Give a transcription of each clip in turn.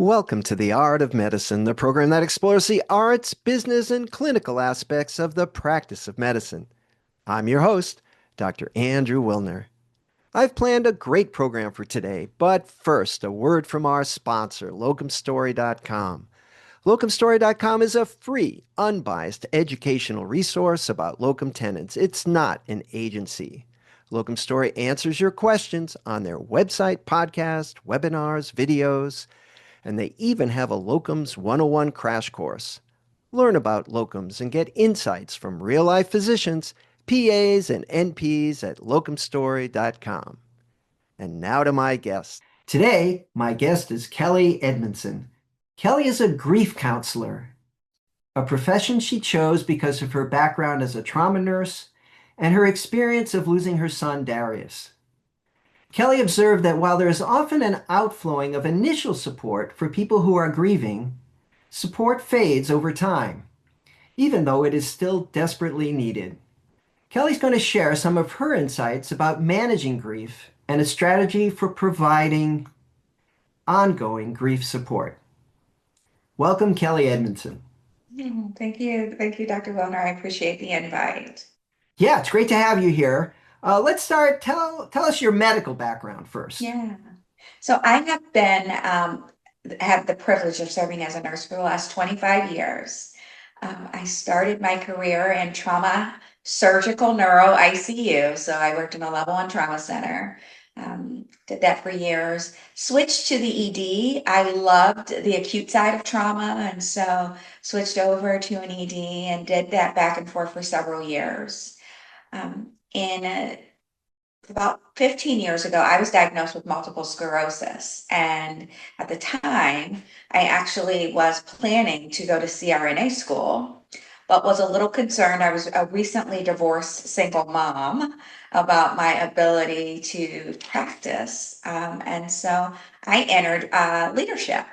Welcome to The Art of Medicine, the program that explores the arts, business, and clinical aspects of the practice of medicine. I'm your host, Dr. Andrew Wilner. I've planned a great program for today, but first, a word from our sponsor, locumstory.com. Locumstory.com is a free, unbiased educational resource about locum tenens. It's not an agency. Locum Story answers your questions on their website, podcast, webinars, videos, and they even have a Locums 101 crash course. Learn about locums and get insights from real-life physicians, PAs, and NPs at locumstory.com. And now to my guest. Today, my guest is Kelly Edmondson. Kelly is a grief counselor, a profession she chose because of her background as a trauma nurse and her experience of losing her son, Darius. Kelly observed that while there is often an outflowing of initial support for people who are grieving, support fades over time, even though it is still desperately needed. Kelly's going to share some of her insights about managing grief and a strategy for providing ongoing grief support. Welcome, Kelly Edmondson. Thank you. Thank you, Dr. Wilner. I appreciate the invite. Yeah, it's great to have you here. Let's start. Tell us your medical background first. Yeah. So I have been have the privilege of serving as a nurse for the last 25 years. I started my career in trauma, surgical neuro ICU. So I worked in a level one trauma center. Did that for years. Switched to the ED. I loved the acute side of trauma, and so switched over to an ED and did that back and forth for several years. In about 15 years ago, I was diagnosed with multiple sclerosis. And at the time, I actually was planning to go to CRNA school, but was a little concerned. I was a recently divorced single mom about my ability to practice. And so I entered leadership.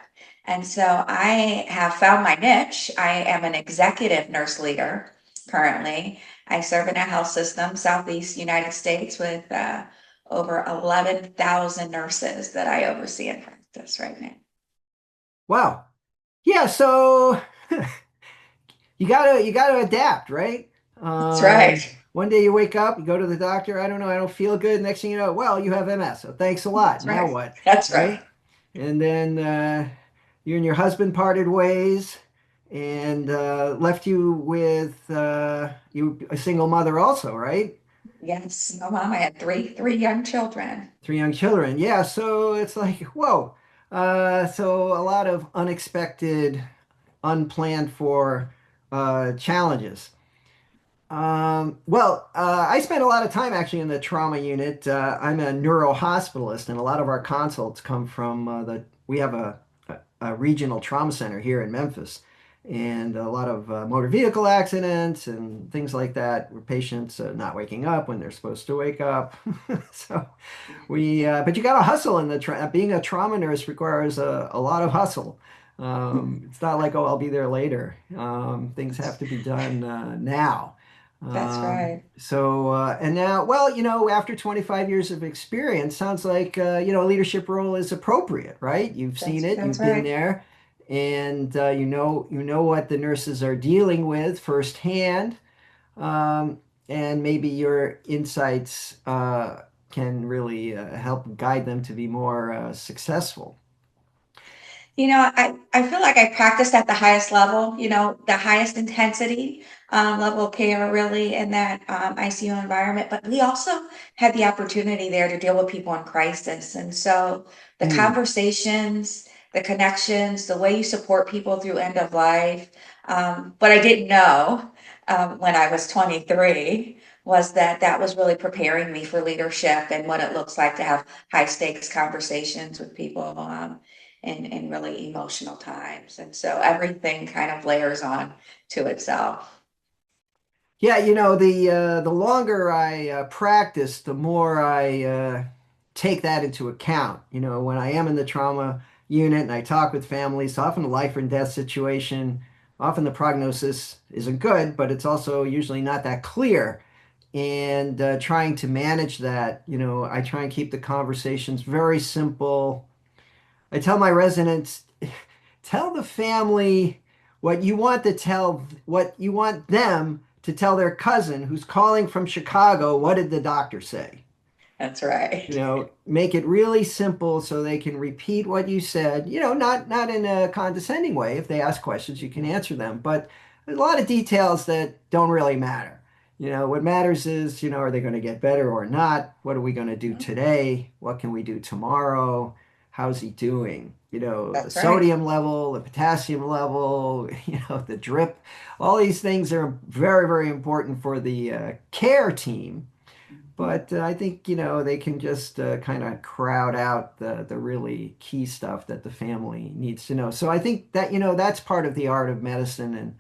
And so I have found my niche. I am an executive nurse leader currently. I serve in a health system, Southeast United States, with over 11,000 nurses that I oversee in practice right now. Wow. Yeah, so you gotta adapt, right? That's right. One day you wake up, you go to the doctor, I don't know, I don't feel good. Next thing you know, well, you have MS. So thanks a lot. That's Now right. what? That's right. Right? And then you and your husband parted ways and left you with you a single mother also, right? Yes, no mom. I had three young children. Three young children. Yeah, so it's like, whoa. So a lot of unexpected, unplanned for challenges. I spend a lot of time actually in the trauma unit. I'm a neurohospitalist, and a lot of our consults come from we have a regional trauma center here in Memphis, and a lot of motor vehicle accidents and things like that, where patients not waking up when they're supposed to wake up. So but you got to hustle in being a trauma nurse requires a lot of hustle. It's not like, oh, I'll be there later. Things have to be done now. That's right. And now, well, after 25 years of experience, sounds like, a leadership role is appropriate, right? You've seen it, That's you've been right. there, and you know what the nurses are dealing with firsthand, um, and maybe your insights can really help guide them to be more successful. I feel like I practiced at the highest level, the highest intensity level of care really in that ICU environment. But we also had the opportunity there to deal with people in crisis. And so the Hmm. conversations, the connections, the way you support people through end of life. What I didn't know when I was 23 was that that was really preparing me for leadership and what it looks like to have high stakes conversations with people. In really emotional times. And so everything kind of layers on to itself. Yeah, the longer I practice, the more I take that into account. When I am in the trauma unit and I talk with families, often a life and death situation, often the prognosis isn't good, but it's also usually not that clear. And trying to manage that, I try and keep the conversations very simple, I tell my residents, tell the family what you want them to tell their cousin who's calling from Chicago. What did the doctor say? That's right. Make it really simple so they can repeat what you said, not in a condescending way. If they ask questions, you can answer them, but a lot of details that don't really matter. What matters is, are they going to get better or not? What are we going to do today? What can we do tomorrow? How's he doing? The That's right. sodium level, the potassium level, the drip, all these things are very, very important for the care team. But I think, they can just kind of crowd out the really key stuff that the family needs to know. So I think that, that's part of the art of medicine and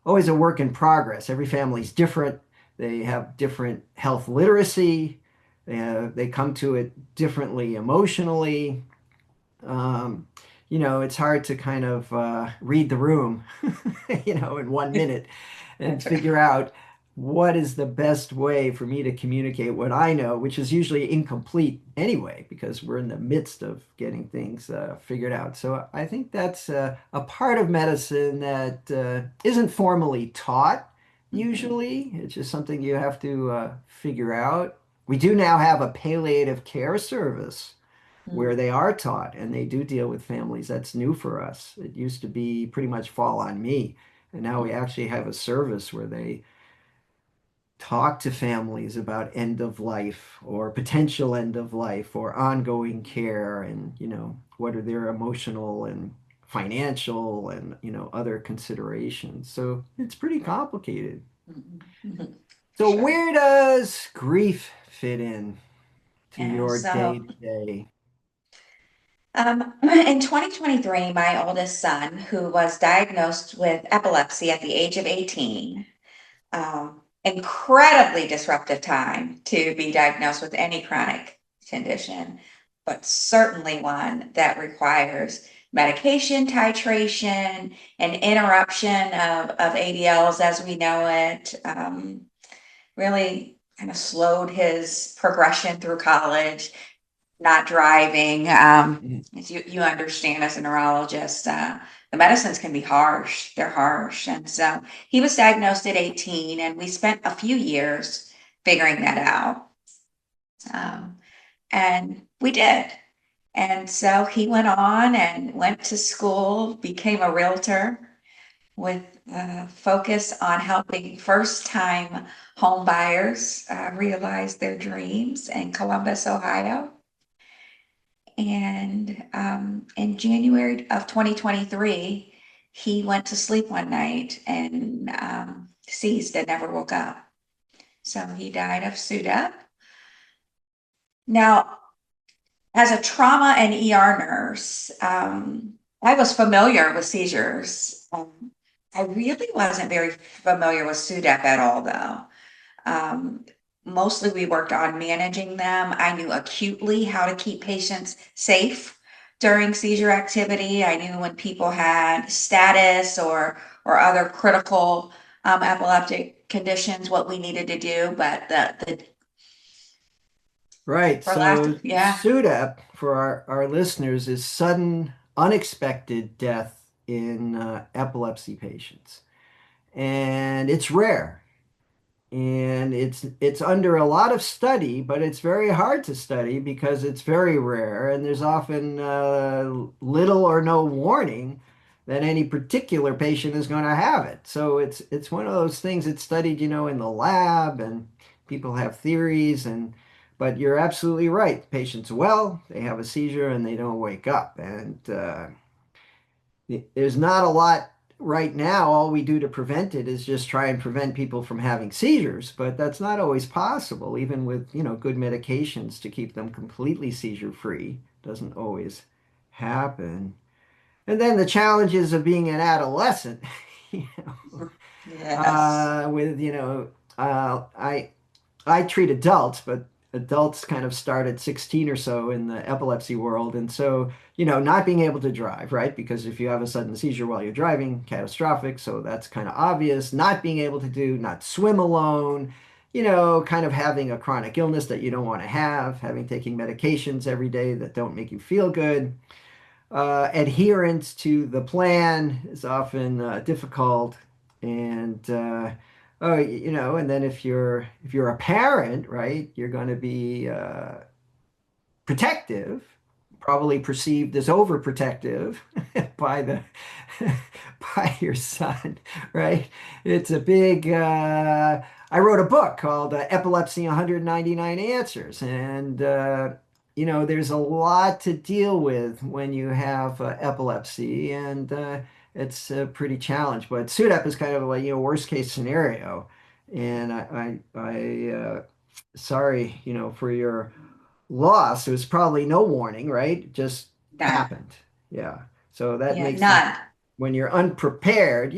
always a work in progress. Every family's different. They have different health literacy. They come to it differently emotionally. Um, it's hard to kind of read the room, in 1 minute and That's right. figure out what is the best way for me to communicate what I know, which is usually incomplete anyway, because we're in the midst of getting things figured out. So I think that's a part of medicine that isn't formally taught Mhm. usually. It's just something you have to figure out. We do now have a palliative care service where Mm. they are taught and they do deal with families. That's new for us. It used to be pretty much fall on me. And now we actually have a service where they talk to families about end of life or potential end of life or ongoing care and, what are their emotional and financial and, other considerations. So it's pretty complicated. Mhm. Mhm. For So sure. where does grief fit in to Yeah, your day so to day? in 2023, my oldest son, who was diagnosed with epilepsy at the age of 18, incredibly disruptive time to be diagnosed with any chronic condition, but certainly one that requires medication titration and interruption of ADLs as we know it. Really kind of slowed his progression through college, not driving. As you understand as a neurologist, the medicines can be harsh. They're harsh. And so he was diagnosed at 18, and we spent a few years figuring that out. Um, and we did. And so he went on and went to school, became a realtor with a focus on helping first time home buyers realize their dreams in Columbus, Ohio. And in January of 2023, he went to sleep one night and seized and never woke up. So he died of SUDEP. Now, as a trauma and ER nurse, I was familiar with seizures. I really wasn't very familiar with SUDEP at all, though. Um, Mostly we worked on managing them. I knew acutely how to keep patients safe during seizure activity. I knew when people had status or other critical epileptic conditions, what we needed to do. But the Right. for lack So of, yeah. SUDEP for our listeners is sudden unexpected death in epilepsy patients. And it's rare. And it's under a lot of study, but it's very hard to study because it's very rare, and there's often little or no warning that any particular patient is going to have it. So it's one of those things that's studied, in the lab, and people have theories, and but you're absolutely right. The patient's well, they have a seizure, and they don't wake up, and there's not a lot right now. All we do to prevent it is just try and prevent people from having seizures, but that's not always possible, even with, good medications to keep them completely seizure free. Doesn't always happen. And then the challenges of being an adolescent, you know, Yes. with, I treat adults, but adults kind of start at 16 or so in the epilepsy world. And so, not being able to drive, right? Because if you have a sudden seizure while you're driving, catastrophic. So that's kind of obvious. Not being able to not swim alone, kind of having a chronic illness that you don't want to have, having taking medications every day that don't make you feel good. adherence to the plan is often difficult, and oh, and then if you're a parent, right, you're going to be protective, probably perceived as overprotective by the by your son, right? It's a big. I wrote a book called Epilepsy 199 Answers, and there's a lot to deal with when you have epilepsy, and it's a pretty challenge. But SUDEP is kind of like worst case scenario, and sorry, for your loss. It was probably no warning, right? It just None. happened. Yeah. So that Yeah, makes it none. when you're unprepared,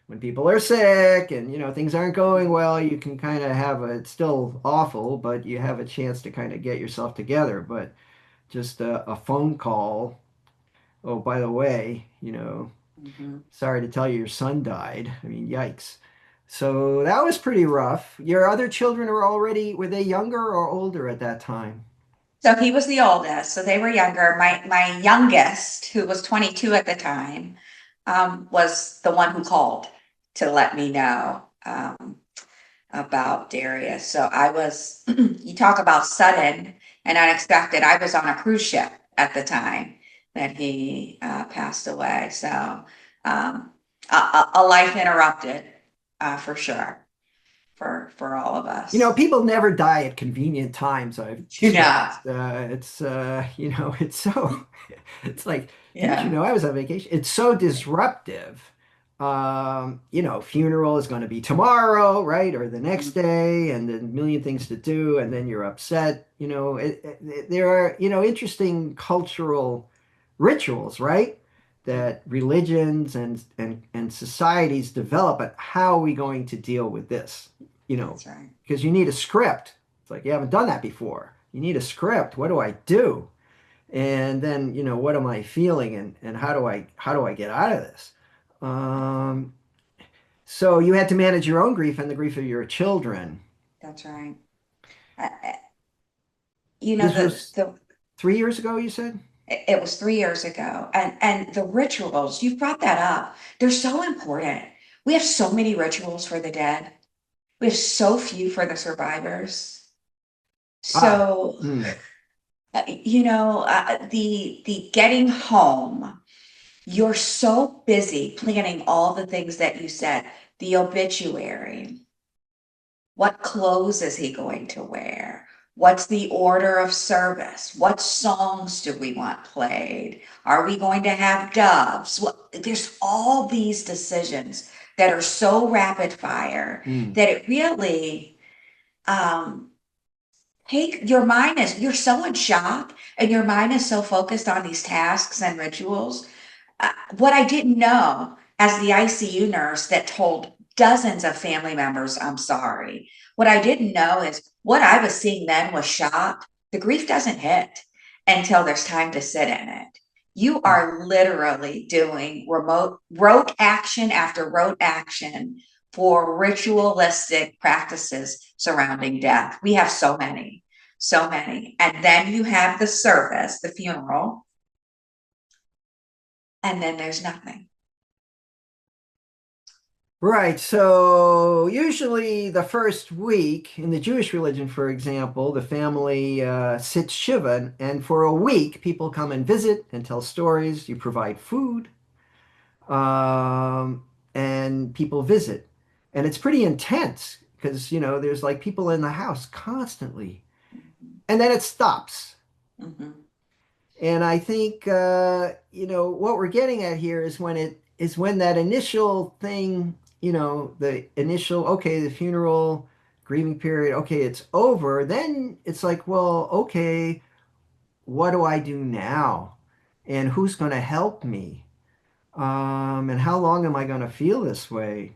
when people are sick and things aren't going well, you can kind of have it's still awful, but you have a chance to kind of get yourself together. But just a phone call, oh, by the way, Mhm. sorry to tell you your son died. I mean, yikes. So that was pretty rough. Your other children were they younger or older at that time? So he was the oldest, so they were younger. My youngest, who was 22 at the time, was the one who called to let me know about Darius. So I was, you talk about sudden and unexpected. I was on a cruise ship at the time that he passed away. So a life interrupted, for sure, for all of us. People never die at convenient times, I've You know, discovered. It's so, it's like, didn't you yeah, know I was on vacation? It's so disruptive. Funeral is going to be tomorrow, right? Or the next day, and then a million things to do, and then you're upset. There are, interesting cultural rituals, right? That religions and societies develop, but how are we going to deal with this? You know, that's right. because you need a script. It's like you haven't done that before. You need a script. What do I do? And then, what am I feeling and how do I get out of this? Um, so you had to manage your own grief and the grief of your children. That's right. This The was the 3 years ago, you said? it was 3 years ago, and the rituals you've brought that up. They're so important. We have so many rituals for the dead. We have so few for the survivors. Ah, So mm, the getting home. You're so busy planning all the things that you said. The obituary. What clothes is he going to wear? What's the order of service? What songs do we want played? Are we going to have doves? There's all these decisions that are so rapid fire mm. that it really um, take your mind is you're so in shock and your mind is so focused on these tasks and rituals. What I didn't know as the ICU nurse that told dozens of family members, I'm sorry. What I didn't know is what I was seeing then was shock. The grief doesn't hit until there's time to sit in it. You are literally doing rote action after rote action for ritualistic practices surrounding death. We have so many, so many. And then you have the service, the funeral, and then there's nothing. Right. So usually the first week in the Jewish religion, for example, the family sits Shiva, and for a week people come and visit and tell stories. You provide food, um, and people visit, and it's pretty intense because there's like people in the house constantly, and then it stops. Mhm. And I think what we're getting at here is when that initial thing, the initial okay, the funeral grieving period, okay, it's over. Then it's like, well, okay, what do I do now? And who's going to help me? And how long am I going to feel this way?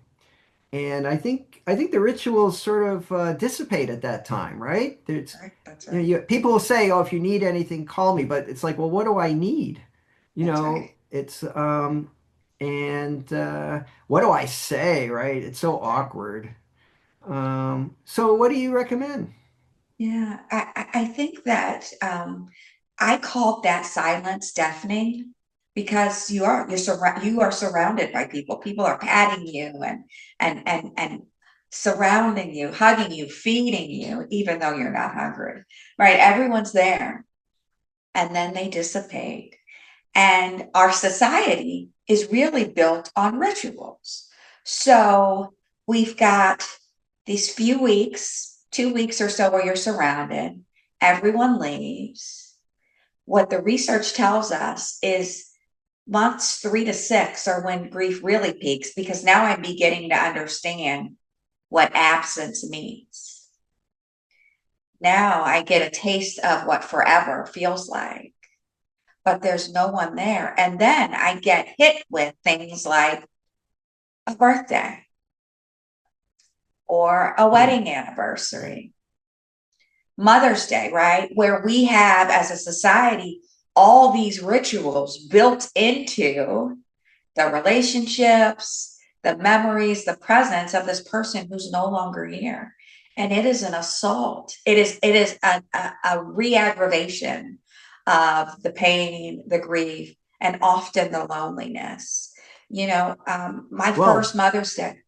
And I think the rituals sort of dissipate at that time, right? Right, that's right. People will say, "Oh, if you need anything, call me." But it's like, well, what do I need? That's right. It's and what do I say, right? It's so That's right. awkward. So what do you recommend? Yeah, I think that I called that silence deafening because you are surrounded by people. People are patting you and surrounding you, hugging you, feeding you, even though you're not hungry, right? Everyone's there, and then they dissipate. And our society is really built on rituals. So we've got these few weeks, 2 weeks or so, where you're surrounded, everyone leaves. What the research tells us is months 3 to 6 are when grief really peaks, because now I'm beginning to understand what absence means. Now I get a taste of what forever feels like, but there's no one there. And then I get hit with things like a birthday or a Mm. wedding anniversary, Mother's Day, right? Where we have, as a society, all these rituals built into the relationships, the memories, the presence of this person who's no longer here. And it is an assault. It is a re-aggravation of the pain, the grief, and often the loneliness. My Well, first Mother's Day.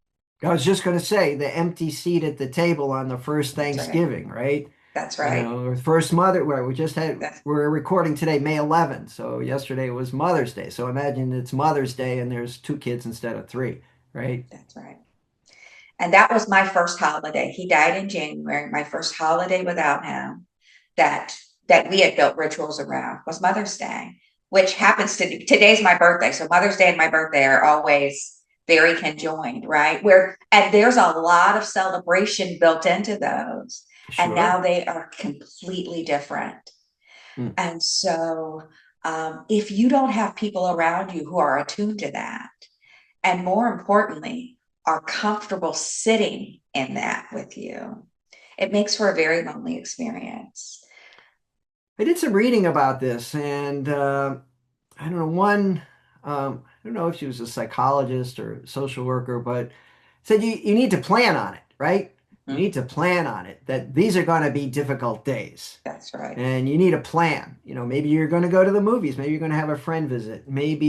I was just going to say the empty seat at the table on the first That's right. Thanksgiving, right? That's You right. know, or first mother, where we just had, That's we're recording today, May 11th. So yesterday was Mother's Day. So imagine it's Mother's Day and there's two kids instead of three, right? that's right. And that was my first holiday. He died in January. My first holiday without him that that we had built rituals around was Mother's Day, which happens to be today's my birthday. So Mother's Day and my birthday are always very conjoined, right? Where and there's a lot of celebration built into those. And now Sure. they are completely different. Mm. And so if you don't have people around you who are attuned to that, and more importantly, are comfortable sitting in that with you, it makes for a very lonely experience. I did some reading about this, and I don't know, I don't know if she was a psychologist or social worker, but said you need to plan on it, right? You Mhm. need to plan on it, that these are going to be difficult days. That's right. And you need a plan. You know, maybe you're going to go to the movies. Maybe you're going to have a friend visit. Maybe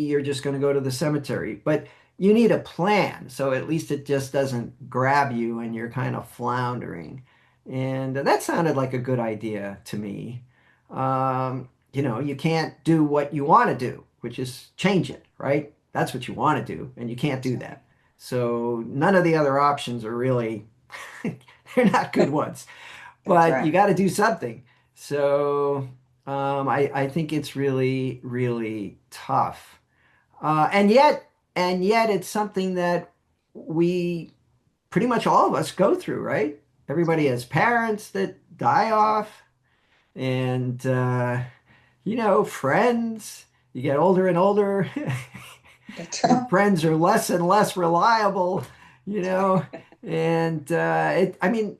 you're just going to go to the cemetery. But you need a plan. So at least it just doesn't grab you and you're kind of floundering. And that sounded like a good idea to me. You know, you can't do what you want to do, which is change it, right? That's what you want to do. And you can't That's do right. that. So none of the other options are really, they're not good ones, That's but you right. got to do something. So I think it's really, really tough. And yet it's something that we pretty much all of us go through, right? That's Everybody right. has parents that die off, and friends. You get older and older, That's your right. friends are less and less reliable, you That's know. right. And I mean,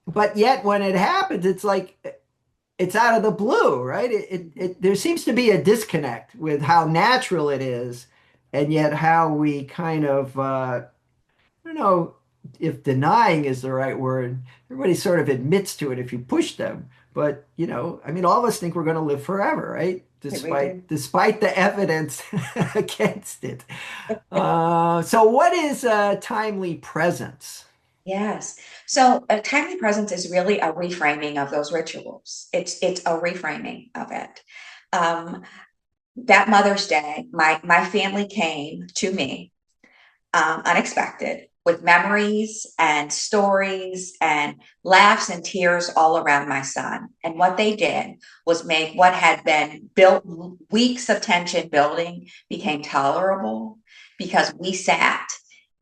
but yet when it happens, it's like it's out of the blue, right? There seems to be a disconnect with how natural it is, and yet how we kind of, I don't know if denying is the right word. Everybody sort of admits to it if you push them. But, I mean, all of us think we're going to live forever, right? We Despite do. despite the evidence against it. So what is timely presence? Yes. So a timely presence is really a reframing of those rituals. It's a reframing of it. Um, that Mother's Day, my family came to me unexpected, with memories and stories and laughs and tears all around my son. And what they did was make what had been built weeks of tension building became tolerable, because we sat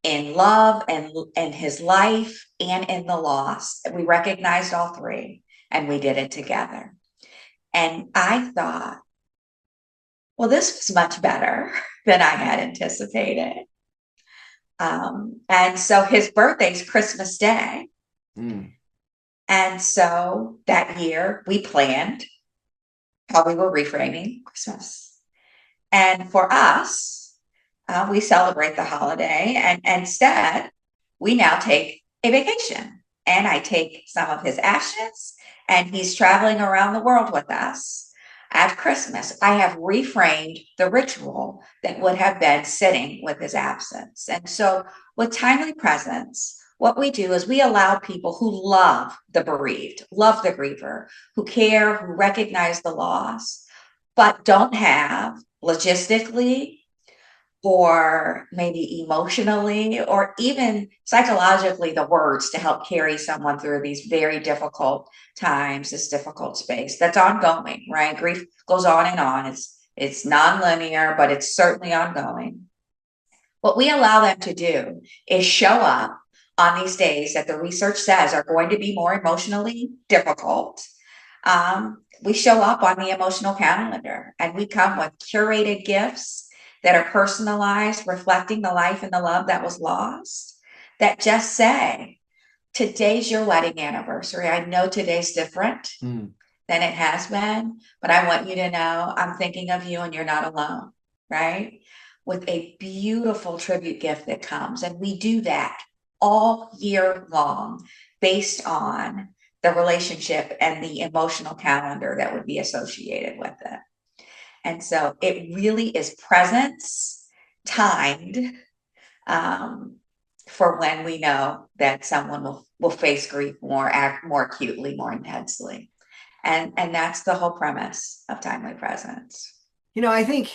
in love and his life and in the loss. We recognized all three and we did it together. And I thought, well, this was much better than I had anticipated. And so his birthday's Christmas Day. Mm. And so that year we planned how we were reframing Christmas. And for us, we celebrate the holiday, and instead we now take a vacation. And I take some of his ashes, and he's traveling around the world with us. At Christmas, I have reframed the ritual that would have been sitting with his absence. And so, with timely presence, what we do is we allow people who love the bereaved, love the griever, who care, who recognize the loss, but don't have logistically or maybe emotionally or even psychologically the words to help carry someone through these very difficult times, this difficult space that's ongoing, right? Grief goes on and on. It's non-linear, but it's certainly ongoing. What we allow them to do is show up on these days that the research says are going to be more emotionally difficult. We show up on the emotional calendar and we come with curated gifts that are personalized, reflecting the life and the love that was lost, that just say, today's your wedding anniversary. I know today's different than it has been, but I want you to know I'm thinking of you and you're not alone, right? With a beautiful tribute gift that comes. And we do that all year long based on the relationship and the emotional calendar that would be associated with it. And so it really is presence timed for when we know that someone will face grief more, act more acutely, more intensely. And that's the whole premise of timely presence. I think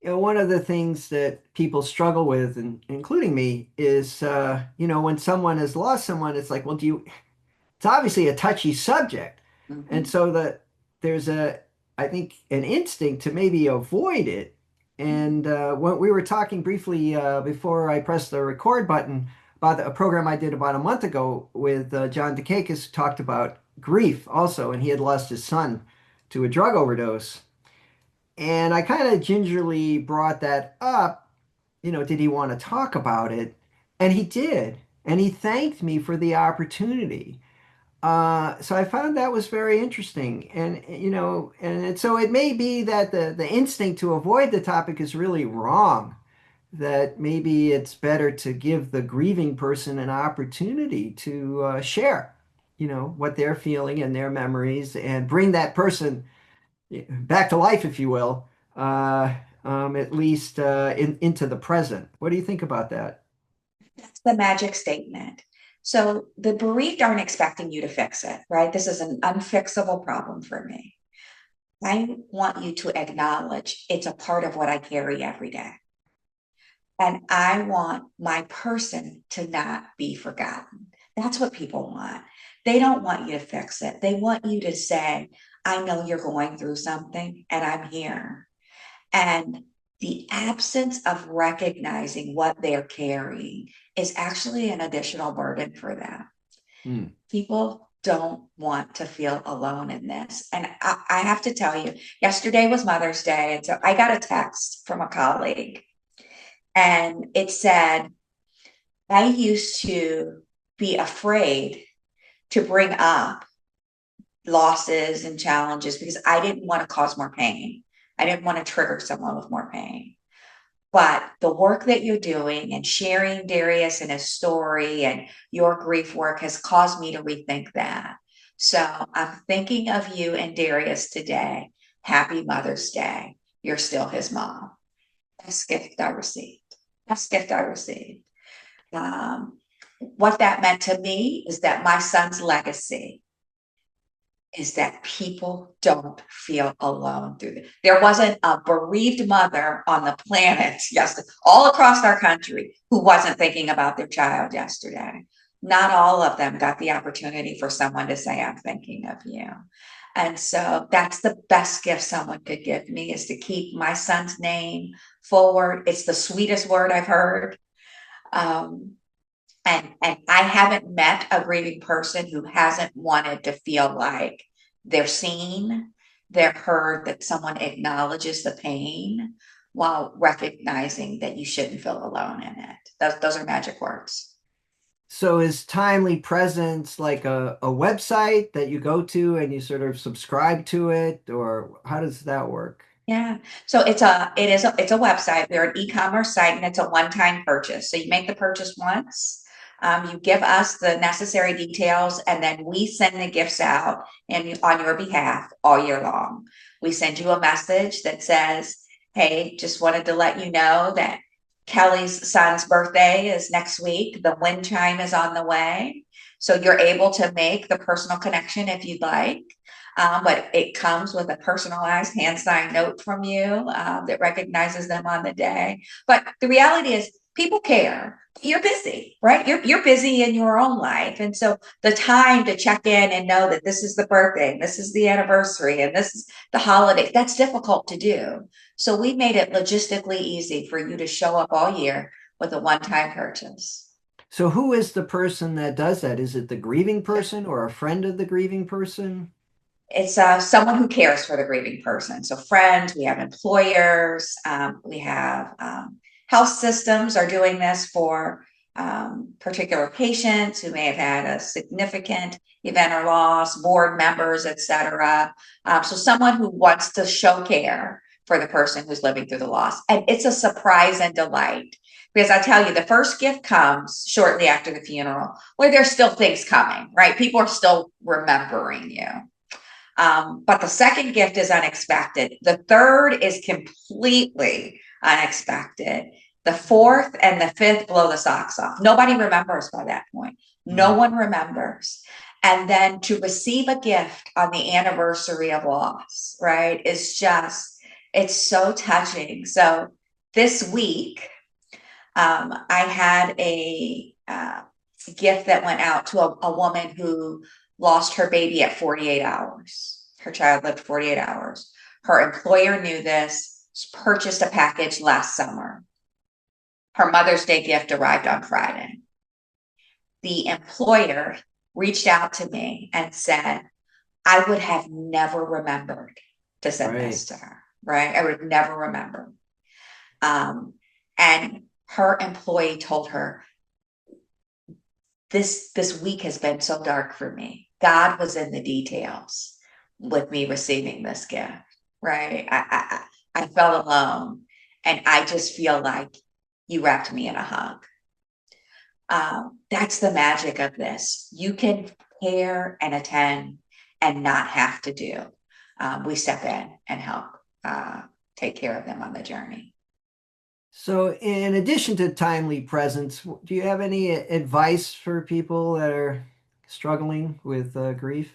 one of the things that people struggle with, and including me, is when someone has lost someone, it's like, well, it's obviously a touchy subject. And Mhm. so there's I think, an instinct to maybe avoid it. And when we were talking briefly before I pressed the record button about a program I did about a month ago with John DeCakis, who talked about grief also, and he had lost his son to a drug overdose. And I kind of gingerly brought that up. Did he want to talk about it? And he did. And he thanked me for the opportunity. So I found that was very interesting. And so it may be that the instinct to avoid the topic is really wrong, that maybe it's better to give the grieving person an opportunity to share, what they're feeling and their memories and bring that person back to life, if you will, uh, at least into the present. What do you think about that? That's the magic statement. So the bereaved aren't expecting you to fix it, right? This is an unfixable problem for me. I want you to acknowledge it's a part of what I carry every day. And I want my person to not be forgotten. That's what people want. They don't want you to fix it. They want you to say, I know you're going through something and I'm here. And the absence of recognizing what they're carrying is actually an additional burden for them. Hmm. People don't want to feel alone in this. And I have to tell you, yesterday was Mother's Day. And so I got a text from a colleague and it said, I used to be afraid to bring up losses and challenges because I didn't want to cause more pain. I didn't want to trigger someone with more pain. But the work that you're doing and sharing Darius and his story and your grief work has caused me to rethink that. So I'm thinking of you and Darius today. Happy Mother's Day. You're still his mom. Best gift I received. Best gift I received. What that meant to me is that my son's legacy is that people don't feel alone through it. There wasn't a bereaved mother on the planet, yes, all across our country, who wasn't thinking about their child yesterday. Not all of them got the opportunity for someone to say, I'm thinking of you. And so that's the best gift someone could give me is to keep my son's name forward. It's the sweetest word I've heard. Um, and I haven't met a grieving person who hasn't wanted to feel like they're seen, they're heard, that someone acknowledges the pain while recognizing that you shouldn't feel alone in it. Those are magic words. So is Timely Presence like a website that you go to and you sort of subscribe to it, or how does that work? Yeah. So it's a website. We're an e-commerce site and it's a one-time purchase. So you make the purchase once. You give us the necessary details, and then we send the gifts out on your behalf all year long. We send you a message that says, hey, just wanted to let you know that Kelly's son's birthday is next week. The wind chime is on the way. So you're able to make the personal connection if you'd like. But it comes with a personalized hand-signed note from you that recognizes them on the day. But the reality is, people care. You're busy, right? You're busy in your own life. And so the time to check in and know that this is the birthday, and this is the anniversary, and this is the holiday, that's difficult to do. So we made it logistically easy for you to show up all year with a one-time purchase. So who is the person that does that? Is it the grieving person or a friend of the grieving person? It's someone who cares for the grieving person. So friends, we have employers, we have health systems are doing this for particular patients who may have had a significant event or loss, board members, etc. So someone who wants to show care for the person who's living through the loss. And it's a surprise and delight. Because I tell you, the first gift comes shortly after the funeral, where there's still things coming, right? People are still remembering you. But the second gift is unexpected. The third is completely unexpected. The fourth and the fifth blow the socks off. Nobody remembers by that point. No one remembers. And then to receive a gift on the anniversary of loss, right, is just, it's so touching. So this week, I had a gift that went out to a woman who lost her baby at 48 hours. Her child lived 48 hours. Her employer knew this, purchased a package last summer. Her Mother's Day gift arrived on Friday. The employer reached out to me and said, I would have never remembered to send this to her, right? I would have never remembered. And her employee told her, this week has been so dark for me. God was in the details with me receiving this gift, right? I felt alone, and I just feel like you wrapped me in a hug. That's the magic of this. You can care and attend and not have to do. We step in and help take care of them on the journey. So in addition to timely presence, do you have any advice for people that are struggling with grief?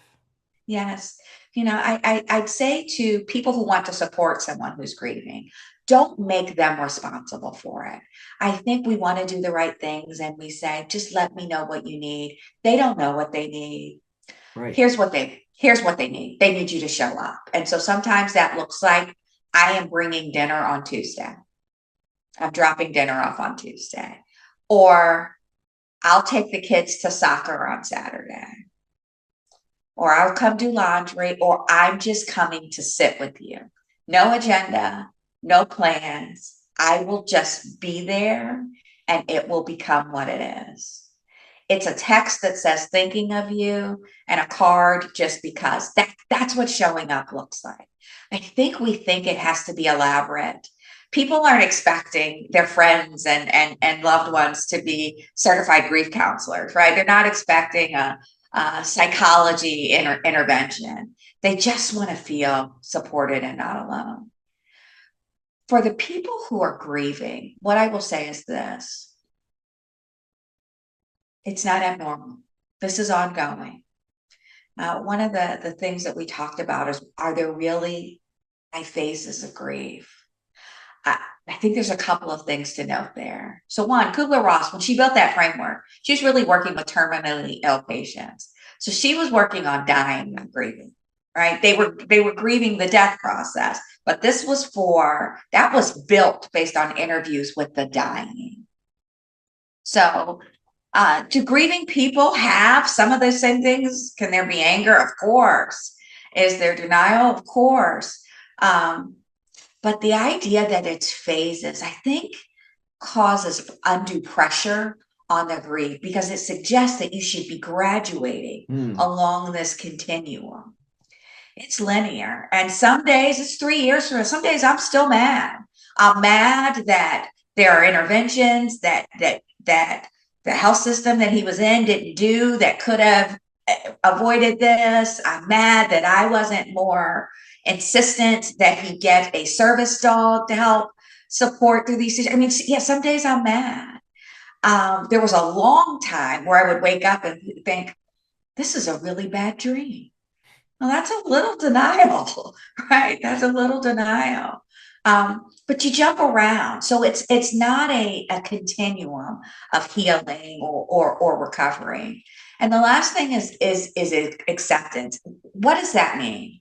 Yes. I'd say to people who want to support someone who's grieving, don't make them responsible for it. I think we want to do the right things and we say, just let me know what you need. They don't know what they need. Right. Here's what they need. They need you to show up. And so sometimes that looks like, I am bringing dinner on Tuesday. I'm dropping dinner off on Tuesday. Or I'll take the kids to soccer on Saturday. Or I'll come do laundry, or I'm just coming to sit with you. No agenda, no plans. I will just be there and it will become what it is. It's a text that says thinking of you and a card just because. That's what showing up looks like. I think we think it has to be elaborate. People aren't expecting their friends and loved ones to be certified grief counselors, right? They're not expecting a psychology intervention. They just want to feel supported and not alone. For the people who are grieving, what I will say is this: it's not abnormal. This is ongoing. One of the things that we talked about is, are there really phases of grief? I think there's a couple of things to note there. So one, Kubler-Ross, when she built that framework, she was really working with terminally ill patients. So she was working on dying and grieving, right? They were grieving the death process, but that was built based on interviews with the dying. So do grieving people have some of the same things? Can there be anger? Of course. Is there denial? Of course. But the idea that it's phases, I think, causes undue pressure on the grief, because it suggests that you should be graduating along this continuum. It's linear. And some days it's 3 years from now. Some days I'm still mad. I'm mad that there are interventions that the health system that he was in didn't do that could have avoided this. I'm mad that I wasn't more insistent that he get a service dog to help support through these. I mean, yeah, some days I'm mad. There was a long time where I would wake up and think, this is a really bad dream. Well, that's a little denial, right? That's a little denial. But you jump around. So it's not a continuum of healing or recovery. And the last thing is acceptance. What does that mean?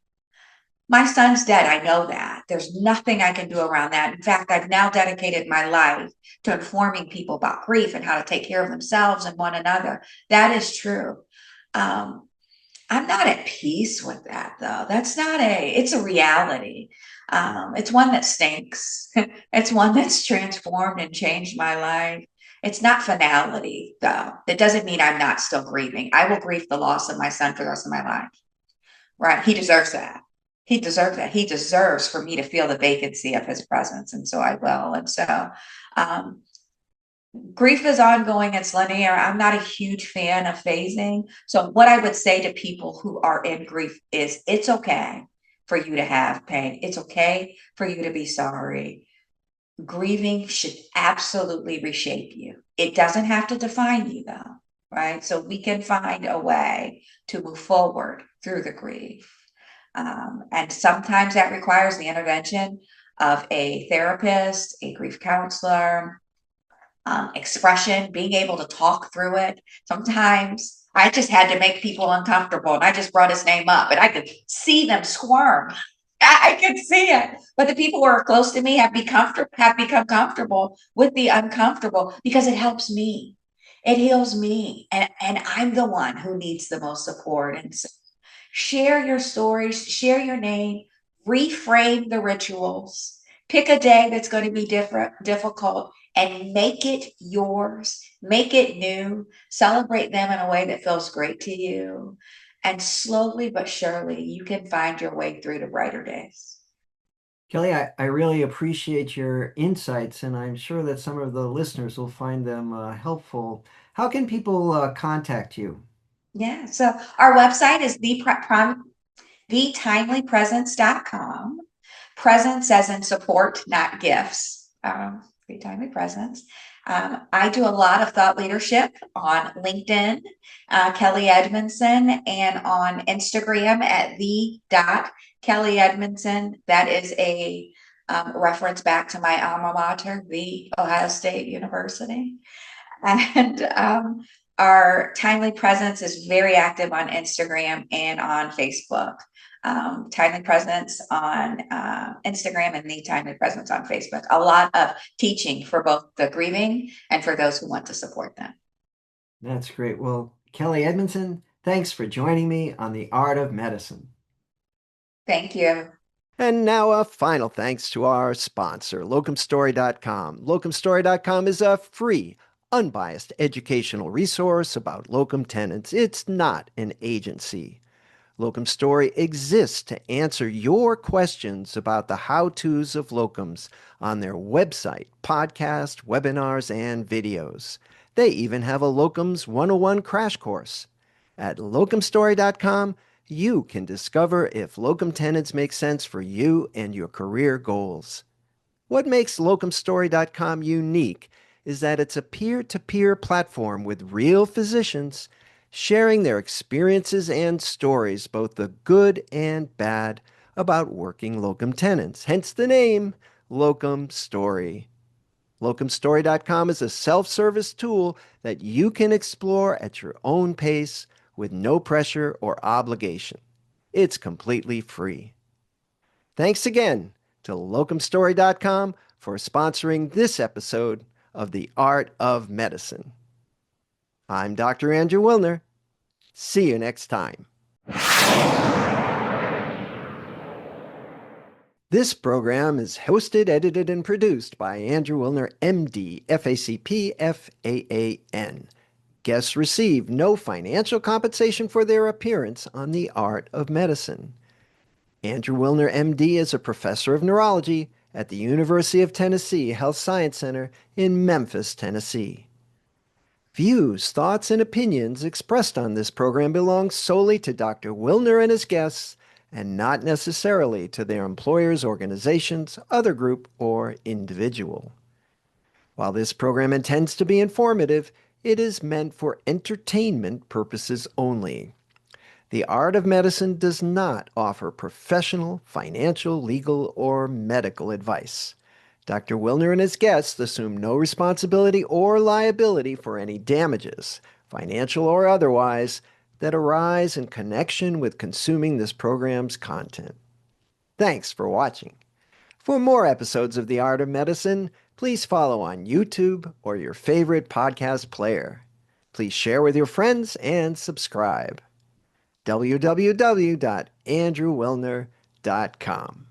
My son's dead. I know that. There's nothing I can do around that. In fact, I've now dedicated my life to informing people about grief and how to take care of themselves and one another. That is true. Um, I'm not at peace with that though. It's a reality. It's one that stinks. It's one that's transformed and changed my life. It's not finality though. That doesn't mean I'm not still grieving. I will grieve the loss of my son for the rest of my life. Right. He deserves that. He deserves that. He deserves for me to feel the vacancy of his presence. And so I will. And so, um, grief is ongoing, it's linear. I'm not a huge fan of phasing. So, what I would say to people who are in grief is it's okay for you to have pain, it's okay for you to be sorry. Grieving should absolutely reshape you. It doesn't have to define you, though, right? So, we can find a way to move forward through the grief. And sometimes that requires the intervention of a therapist, a grief counselor, expression, being able to talk through it. Sometimes I just had to make people uncomfortable and I just brought his name up and I could see them squirm. I could see it. But the people who are close to me have become comfortable with the uncomfortable because it helps me. It heals me. And I'm the one who needs the most support. And so share your stories, share your name, reframe the rituals, pick a day that's going to be difficult, and make it yours, make it new, celebrate them in a way that feels great to you. And slowly but surely, you can find your way through to brighter days. Kelly, I really appreciate your insights, and I'm sure that some of the listeners will find them helpful. How can people contact you? Yeah. So our website is thetimelypresence.com. Presence as in support, not gifts. Free timely presence. I do a lot of thought leadership on LinkedIn, Kelly Edmondson, and on Instagram at the dot Kelly Edmondson. That is a reference back to my alma mater, the Ohio State University. And our Timely Presence is very active on Instagram and on Facebook. Timely Presence on Instagram and the Timely Presence on Facebook. A lot of teaching for both the grieving and for those who want to support them. That's great. Well, Kelly Edmondson, thanks for joining me on The Art of Medicine. Thank you. And now a final thanks to our sponsor, locumstory.com. Locumstory.com is a free, unbiased educational resource about locum tenens. It's not an agency. Locum Story exists to answer your questions about the how-tos of locums on their website, podcast, webinars, and videos. They even have a Locums 101 crash course. At locumstory.com, you can discover if locum tenens make sense for you and your career goals. What makes locumstory.com unique is that it's a peer-to-peer platform with real physicians sharing their experiences and stories, both the good and bad, about working locum tenens. Hence the name, Locum Story. Locumstory.com is a self-service tool that you can explore at your own pace with no pressure or obligation. It's completely free. Thanks again to locumstory.com for sponsoring this episode of The Art of Medicine. I'm Dr. Andrew Wilner. See you next time. This program is hosted, edited, and produced by Andrew Wilner, MD, FACP, FAAN. Guests receive no financial compensation for their appearance on The Art of Medicine. Andrew Wilner, MD, is a professor of neurology at the University of Tennessee Health Science Center in Memphis, Tennessee. Views, thoughts, and opinions expressed on this program belong solely to Dr. Wilner and his guests and not necessarily to their employers, organizations, other group, or individual. While this program intends to be informative, it is meant for entertainment purposes only. The art of medicine does not offer professional, financial, legal, or medical advice. Dr. Wilner and his guests assume no responsibility or liability for any damages, financial or otherwise, that arise in connection with consuming this program's content. Thanks for watching. For more episodes of The Art of Medicine, please follow on YouTube or your favorite podcast player. Please share with your friends and subscribe. www.andrewwilner.com